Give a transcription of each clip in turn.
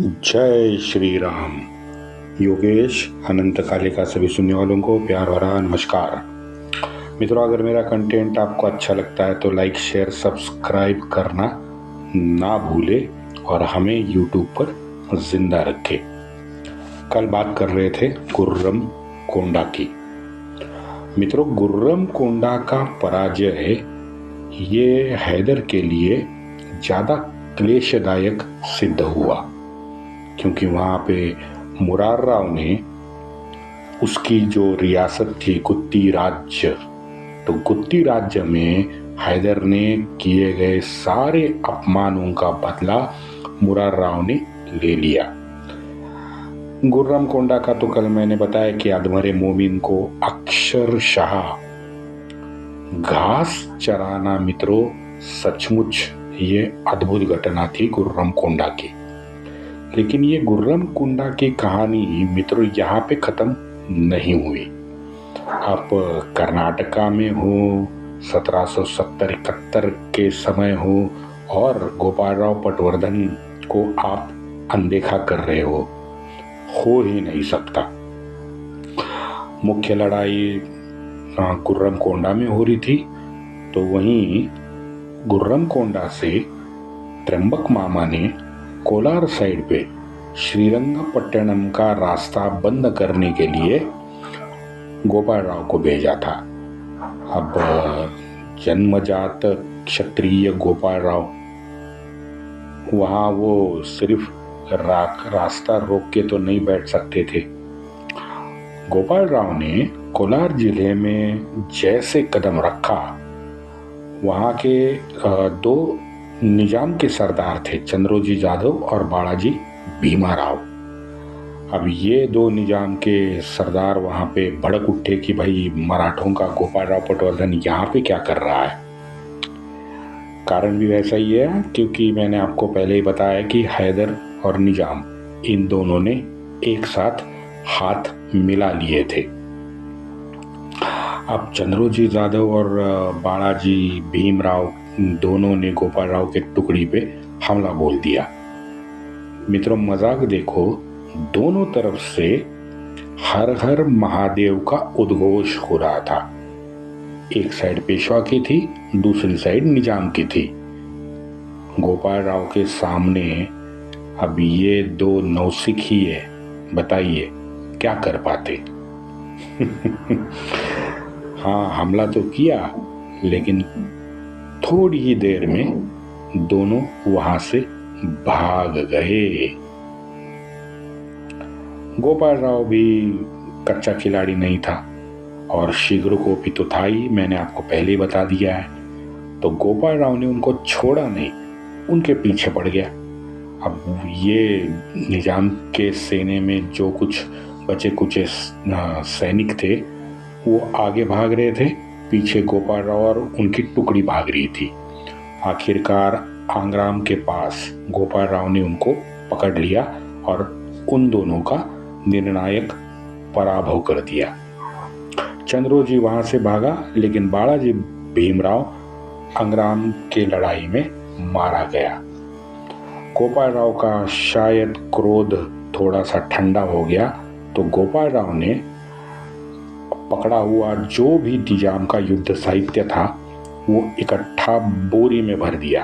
जय श्री राम। योगेश अनंत कालिका सभी सुनने वालों को प्यार भरा नमस्कार। मित्रों, अगर मेरा कंटेंट आपको अच्छा लगता है तो लाइक शेयर सब्सक्राइब करना ना भूले और हमें यूट्यूब पर जिंदा रखे। कल बात कर रहे थे गुर्रम कोंडा की। मित्रों, गुर्रम कोंडा का पराजय ये हैदर के लिए ज़्यादा क्लेशदायक सिद्ध हुआ, क्योंकि वहाँ पे मुरार राव ने उसकी जो रियासत थी गुत्ती राज्य, तो गुत्ती राज्य में हैदर ने किए गए सारे अपमानों का बदला मुरार राव ने ले लिया। गुर्रम कोंडा का तो कल मैंने बताया कि अधमरे मोमिन को अक्षरशः घास चराना, मित्रों सचमुच ये अद्भुत घटना थी गुर्रम कोंडा की। लेकिन ये गुर्रम कोंडा की कहानी मित्रों यहाँ पे खत्म नहीं हुई। आप कर्नाटका में हो, 1770-71 के समय हो और गोपाल राव पटवर्धन को आप अनदेखा कर रहे हो ही नहीं सकता। मुख्य लड़ाई गुर्रम कोंडा में हो रही थी, तो वहीं गुर्रम कोंडा से त्र्यंबक मामा ने कोलार साइड पे श्रीरंगपट्टनम का रास्ता बंद करने के लिए गोपाल राव को भेजा था। अब जन्मजात क्षत्रिय गोपाल राव वहाँ वो सिर्फ रास्ता रोक के तो नहीं बैठ सकते थे। गोपाल राव ने कोलार जिले में जैसे कदम रखा, वहाँ के दो निजाम के सरदार थे, चंद्रोजी जाधव और बालाजी भीमाराव। अब ये दो निजाम के सरदार वहाँ पे भड़क उठे कि भाई मराठों का गोपाल राव पटवर्धन यहाँ पे क्या कर रहा है। कारण भी वैसा ही है, क्योंकि मैंने आपको पहले ही बताया कि हैदर और निजाम इन दोनों ने एक साथ हाथ मिला लिए थे। अब चंद्रोजी जाधव और बालाजी भीमराव दोनों ने गोपाल राव के टुकड़ी पे हमला बोल दिया। मित्रों, मजाक देखो, दोनों तरफ से हर हर महादेव का उद्घोष हो रहा था। एक साइड पेशवा की थी, दूसरी साइड निजाम की थी। गोपाल राव के सामने अब ये दो नौसिख ही है, बताइए क्या कर पाते। हाँ, हमला तो किया, लेकिन थोड़ी ही देर में दोनों वहां से भाग गए। गोपाल राव भी कच्चा खिलाड़ी नहीं था और शीघ्र को भी तो था ही, मैंने आपको पहले ही बता दिया है। तो गोपाल राव ने उनको छोड़ा नहीं, उनके पीछे पड़ गया। अब ये निजाम के सेने में जो कुछ बचे कुचे सैनिक थे वो आगे भाग रहे थे, पीछे गोपाल राव और उनकी टुकड़ी भाग रही थी। आखिरकार आंग्राम के पास गोपाल राव ने उनको पकड़ लिया और उन दोनों का निर्णायक पराभव कर दिया। चंद्रोजी वहां से भागा, लेकिन बालाजी भीमराव आंग्राम के लड़ाई में मारा गया। गोपाल राव का शायद क्रोध थोड़ा सा ठंडा हो गया, तो गोपाल राव ने पकड़ा हुआ जो भी निजाम का युद्ध साहित्य था वो इकट्ठा बोरी में भर दिया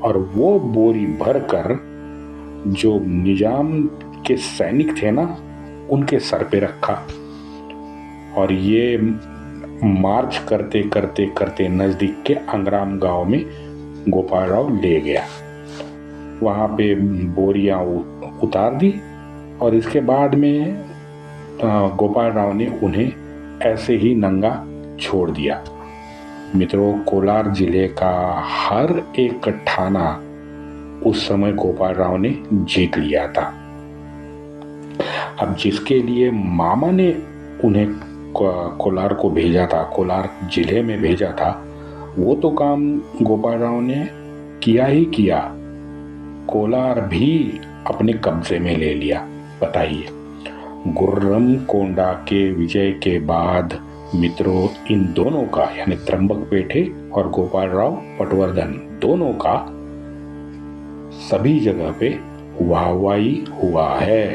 और वो बोरी भरकर जो निजाम के सैनिक थे ना, उनके सर पे रखा और ये मार्च करते करते करते नजदीक के आंग्राम गांव में गोपाल राव ले गया। वहां पे बोरियां उतार दी और इसके बाद में गोपाल राव ने उन्हें ऐसे ही नंगा छोड़ दिया। मित्रों, कोलार जिले का हर एक थाना उस समय गोपाल राव ने जीत लिया था। अब जिसके लिए मामा ने उन्हें कोलार को भेजा था, कोलार जिले में भेजा था, वो तो काम गोपाल राव ने किया ही किया, कोलार भी अपने कब्जे में ले लिया। बताइए, गुर्रम कोंडा के विजय के बाद मित्रों इन दोनों का, यानी त्र्यंबक पेठे और गोपाल राव पटवर्धन दोनों का सभी जगह पे वाहवाही हुआ है।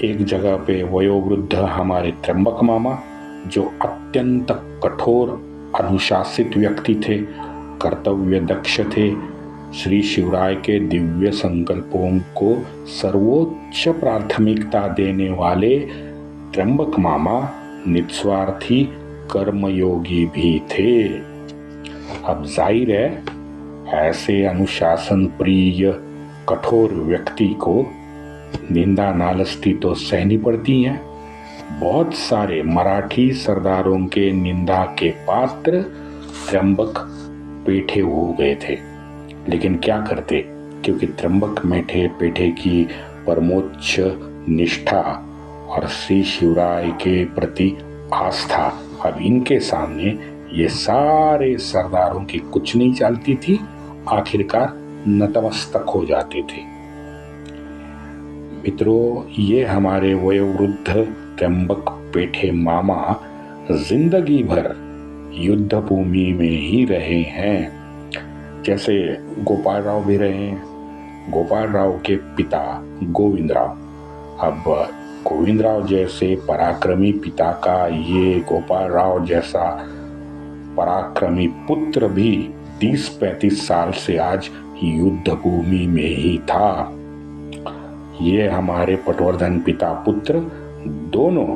एक जगह पे वयोवृद्ध हमारे त्र्यंबक मामा, जो अत्यंत कठोर अनुशासित व्यक्ति थे, कर्तव्य दक्ष थे, श्री शिवराय के दिव्य संकल्पों को सर्वोच्च प्राथमिकता देने वाले त्र्यंबक मामा निस्वार्थी कर्मयोगी भी थे। अब जाहिर है, ऐसे अनुशासन प्रिय कठोर व्यक्ति को निंदा नालस्ती तो सहनी पड़ती है। बहुत सारे मराठी सरदारों के निंदा के पात्र त्र्यंबक पेठे हो गए थे, लेकिन क्या करते, क्योंकि त्र्यंबक मेठे पेठे की परमोच्च निष्ठा और श्री शिवराय के प्रति आस्था अब इनके सामने ये सारे सरदारों की कुछ नहीं चलती थी, आखिरकार नतमस्तक हो जाते थे। मित्रों, ये हमारे वयोवृद्ध त्र्यंबक पेठे मामा जिंदगी भर युद्ध भूमि में ही रहे हैं, जैसे गोपाल राव भी रहे हैं। गोपाल राव के पिता गोविंद राव, अब गोविंद राव जैसे पराक्रमी पिता का ये गोपाल राव जैसा पराक्रमी पुत्र भी 30-35 साल से आज युद्ध भूमि में ही था। ये हमारे पटवर्धन पिता पुत्र दोनों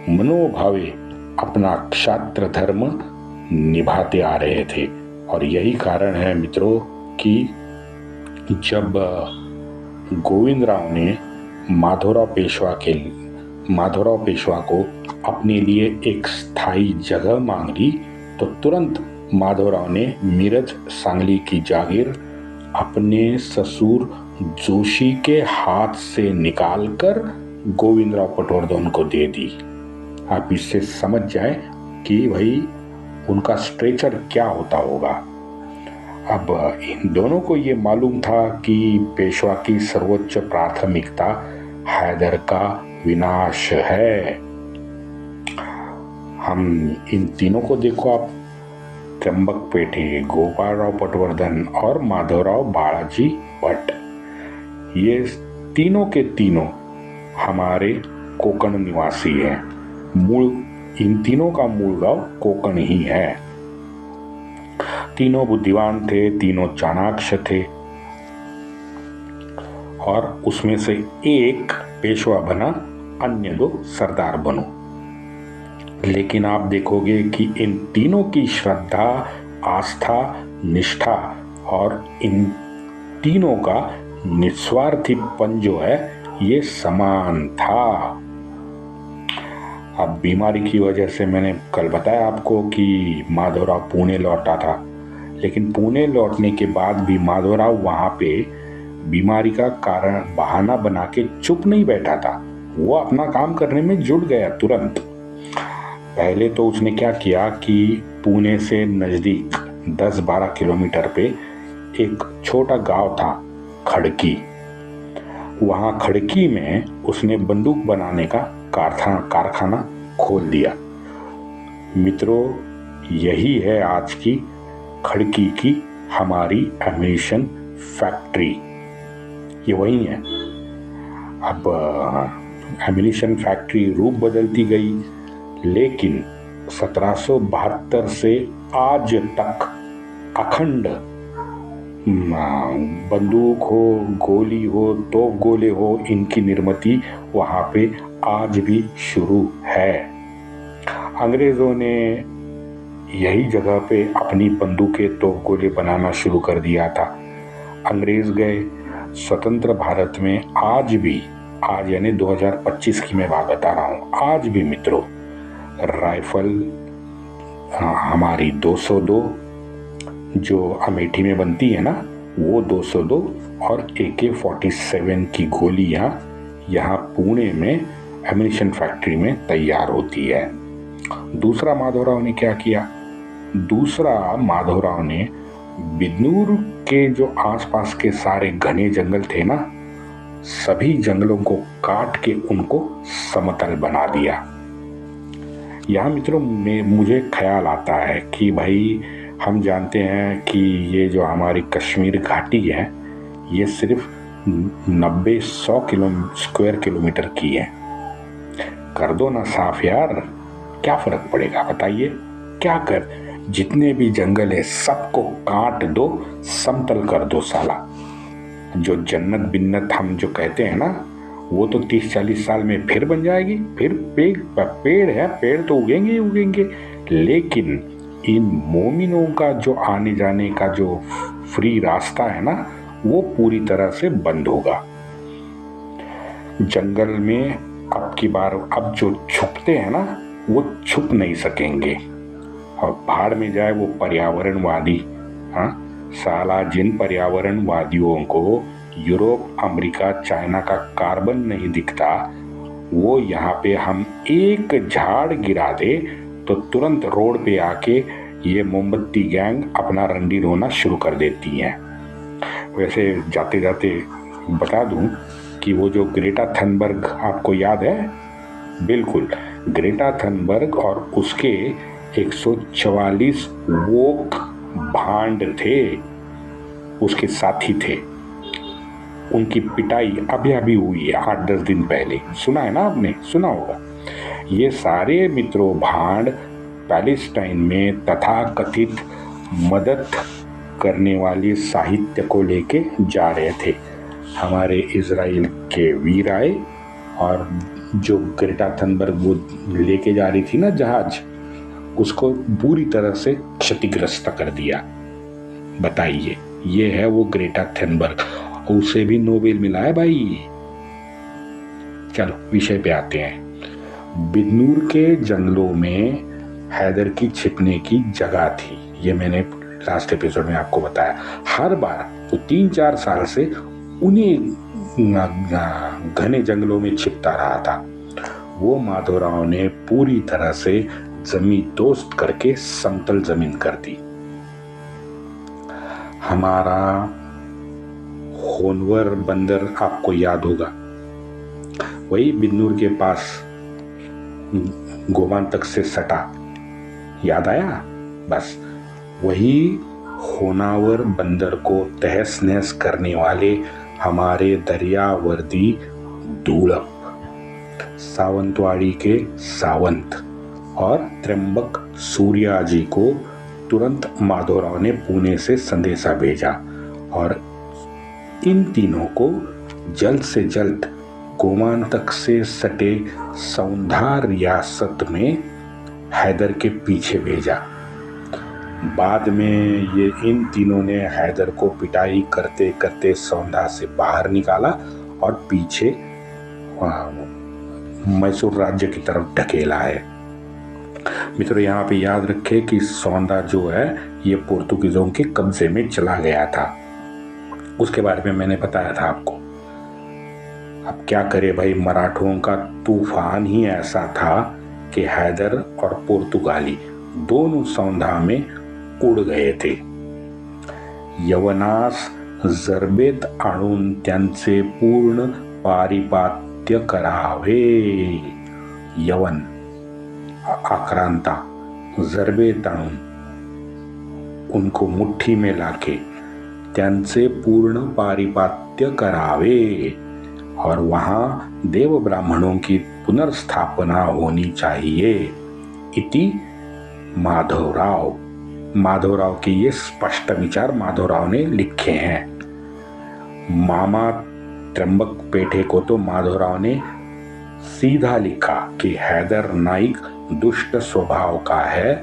मनोभावे अपना क्षात्र धर्म निभाते आ रहे थे, और यही कारण है मित्रों कि जब गोविंद राव ने माधवराव पेशवा को अपने लिए एक स्थायी जगह मांग ली, तो तुरंत माधवराव ने मिरज सांगली की जागीर अपने ससुर जोशी के हाथ से निकालकर गोविंदराव पटवर्धन को दे दी। आप इससे समझ जाए कि भाई उनका स्ट्रेचर क्या होता होगा। अब इन दोनों को ये मालूम था कि पेशवा की सर्वोच्च प्राथमिकता हैदर का विनाश है। हम इन तीनों को देखो आप, त्र्यंबक पेठे, गोपाल राव पटवर्धन और माधवराव बालाजी भट्ट, ये तीनों के तीनों हमारे कोकण निवासी हैं। इन तीनों का मूल गांव कोकण ही है। तीनों बुद्धिमान थे, तीनों चाणाक्ष थे, और उसमें से एक पेशवा बना, अन्य दो सरदार बनो। लेकिन आप देखोगे कि इन तीनों की श्रद्धा, आस्था, निष्ठा और इन तीनों का निस्वार्थीपन जो है ये समान था। अब बीमारी की वजह से मैंने कल बताया आपको कि माधवराव पुणे लौटा था, लेकिन पुणे लौटने के बाद भी माधवराव वहां पे बीमारी का कारण बहाना बना के चुप नहीं बैठा था, वो अपना काम करने में जुट गया तुरंत। पहले तो उसने क्या किया कि पुणे से नजदीक 10-12 किलोमीटर पे एक छोटा गांव था खड़की, वहां खड़की में उसने बंदूक बनाने का कारखाना खोल दिया। मित्रों, यही है आज की खड़की की हमारी एम्यूनिशन फैक्ट्री, ये वही है। अब एम्यूनिशन फैक्ट्री रूप बदलती गई, लेकिन 1772 से आज तक अखंड बंदूक हो, गोली हो, तोप गोले हो, इनकी निर्मित वहाँ पे आज भी शुरू है। अंग्रेज़ों ने यही जगह पे अपनी बंदूकें, तोप गोले बनाना शुरू कर दिया था। अंग्रेज़ गए, स्वतंत्र भारत में आज यानी 2025 की मैं बात बता रहा हूँ, आज भी मित्रों राइफल हमारी 202 जो अमेठी में बनती है ना, वो 202 और AK-47 की गोलियां यहाँ पुणे में एम्यूनिशन फैक्ट्री में तैयार होती है। दूसरा माधवराव ने क्या किया? दूसरा माधवराव ने बिदनूर के जो आसपास के सारे घने जंगल थे ना, सभी जंगलों को काट के उनको समतल बना दिया। यहाँ मित्रों मुझे ख्याल आता है कि भाई हम जानते हैं कि ये जो हमारी कश्मीर घाटी है, ये सिर्फ 90-100 स्क्वायर किलोमीटर की है। कर दो ना साफ यार, क्या फर्क पड़ेगा बताइए। क्या कर, जितने भी जंगल है सबको काट दो, समतल कर दो साला। जो जन्नत बिन्नत हम जो कहते हैं ना, वो तो 30-40 साल में फिर बन जाएगी। फिर पेड़ है, पेड़ तो उगेंगे ही उगेंगे, लेकिन इन मोमिनों का जो आने जाने का जो फ्री रास्ता है ना, वो पूरी तरह से बंद होगा। जंगल में अब की बार अब जो छुपते हैं ना, वो छुप नहीं सकेंगे। और भाड़ में जाए वो पर्यावरणवादी। हाँ, साला जिन पर्यावरणवादियों को यूरोप, अमेरिका, चाइना का कार्बन नहीं दिखता, वो यहाँ पे हम एक झाड़ गिरा दे तो तुरंत रोड पे आके ये मोमबत्ती गैंग अपना रंडी रोना शुरू कर देती हैं। वैसे जाते जाते बता दूं कि वो जो ग्रेटा थनबर्ग आपको याद है, बिल्कुल ग्रेटा थनबर्ग और उसके 144 वोक भांड थे, उसके साथी थे। उनकी पिटाई अभी अभी हुई है 8-10 दिन पहले, सुना है ना आपने, सुना होगा। ये सारे मित्रों भांड पैलेस्टाइन में तथाकथित मदद करने वाले साहित्य को लेके जा रहे थे। हमारे इजराइल के वीर आए और जो ग्रेटा थनबर्ग वो लेके जा रही थी ना जहाज, उसको बुरी तरह से क्षतिग्रस्त कर दिया। बताइए, ये है वो ग्रेटा थनबर्ग, उसे भी नोबेल मिला है भाई। चलो विषय पे आते हैं। बिदनूर के जंगलों में हैदर की छिपने की जगह थी, ये मैंने लास्ट एपिसोड में आपको बताया। हर बार वो 3-4 साल से उन्हीं घने जंगलों में छिपता रहा था। वो माधवराव ने पूरी तरह से जमीन दोस्त करके समतल जमीन कर दी। हमारा होनवर बंदर आपको याद होगा, वही बिदनूर के पास गोमान तक से सटा, याद आया? बस वही होनावर बंदर को तहस नहस करने वाले हमारे दरियावर्दी दूलप, सावंतवाड़ी के सावंत और त्र्यंबक सूर्या जी को तुरंत माधवराव ने पुणे से संदेशा भेजा और इन तीनों को जल्द से जल्द गोमान तक से सटे सौंधा रियासत में हैदर के पीछे भेजा। बाद में ये इन तीनों ने हैदर को पिटाई करते करते सौंधा से बाहर निकाला और पीछे मैसूर राज्य की तरफ ढकेला है। मित्रों, यहाँ पे याद रखें कि सौंधा जो है ये पोर्तुगीजों के कब्जे में चला गया था। उसके बारे में मैंने बताया था आपको। अब क्या करे भाई, मराठों का तूफान ही ऐसा था कि हैदर और पुर्तगाली दोनों सौंधा में उड़ गए थे। यवनास जरबेत आणून त्यांचे पूर्ण पारिपात्य करावे। यवन आक्रांता, जरबेत आणून उनको मुट्ठी में लाके त्यांचे पूर्ण पारिपात्य करावे और वहां देव ब्राह्मणों की पुनर्स्थापना होनी चाहिए। इति माधवराव। माधवराव के ये स्पष्ट विचार माधवराव ने लिखे हैं। मामा त्र्यंबक पेठे को तो माधवराव ने सीधा लिखा कि हैदर नाइक दुष्ट स्वभाव का है,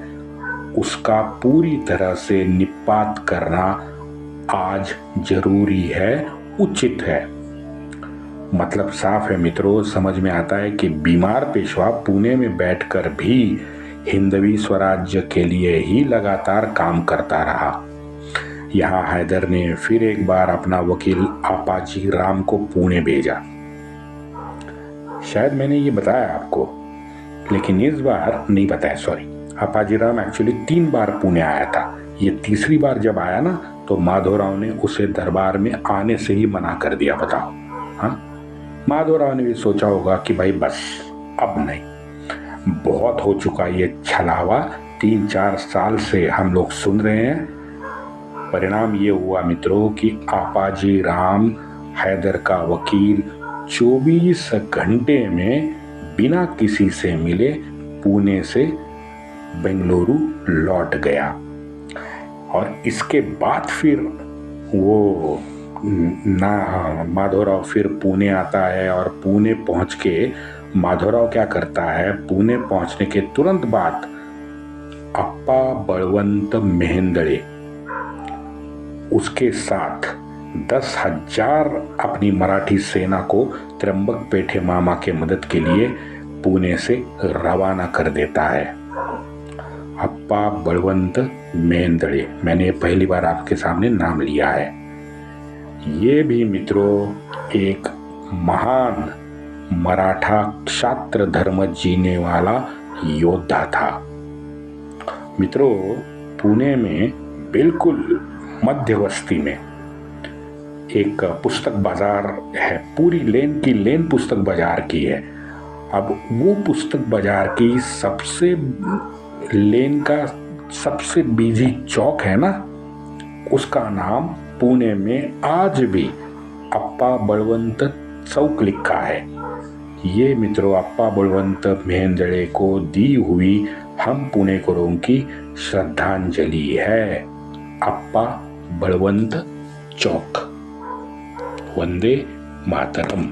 उसका पूरी तरह से निपात करना आज जरूरी है, उचित है। मतलब साफ है मित्रों, समझ में आता है कि बीमार पेशवा पुणे में बैठकर भी हिंदवी स्वराज्य के लिए ही लगातार काम करता रहा। यहाँ हैदर ने फिर एक बार अपना वकील आपाजी राम को पुणे भेजा। शायद मैंने ये बताया आपको, लेकिन इस बार नहीं बताया, सॉरी। आपाजी राम एक्चुअली 3 बार पुणे आया था। ये तीसरी बार जब आया ना, तो माधवराव ने उसे दरबार में आने से ही मना कर दिया। बताओ, हाँ, माधवराव ने भी सोचा होगा कि भाई बस अब नहीं, बहुत हो चुका ये छलावा, 3-4 साल से हम लोग सुन रहे हैं। परिणाम ये हुआ मित्रों कि आपाजी राम हैदर का वकील 24 घंटे में बिना किसी से मिले पुणे से बेंगलुरु लौट गया। और इसके बाद फिर वो माधवराव फिर पुणे आता है और पुणे पहुंच के माधवराव क्या करता है, पुणे पहुंचने के तुरंत बाद अप्पा बळवंत मेहेंदळे उसके साथ 10,000 अपनी मराठी सेना को त्र्यंबकपेठे मामा के मदद के लिए पुणे से रवाना कर देता है। अप्पा बळवंत मेहेंदळे, मैंने पहली बार आपके सामने नाम लिया है। ये भी मित्रों एक महान मराठा क्षात्र धर्म जीने वाला योद्धा था। मित्रों, पुणे में बिल्कुल मध्यवस्ती में एक पुस्तक बाजार है, पूरी लेन की लेन पुस्तक बाजार की है। अब वो पुस्तक बाजार की सबसे लेन का सबसे बिजी चौक है ना, उसका नाम पुणे में आज भी अप्पा बळवंत चौक लिखा है। ये मित्रों अप्पा बळवंत मेहेंदळे को दी हुई हम पुणेकरों की श्रद्धांजलि है। अप्पा बळवंत चौक। वंदे मातरम।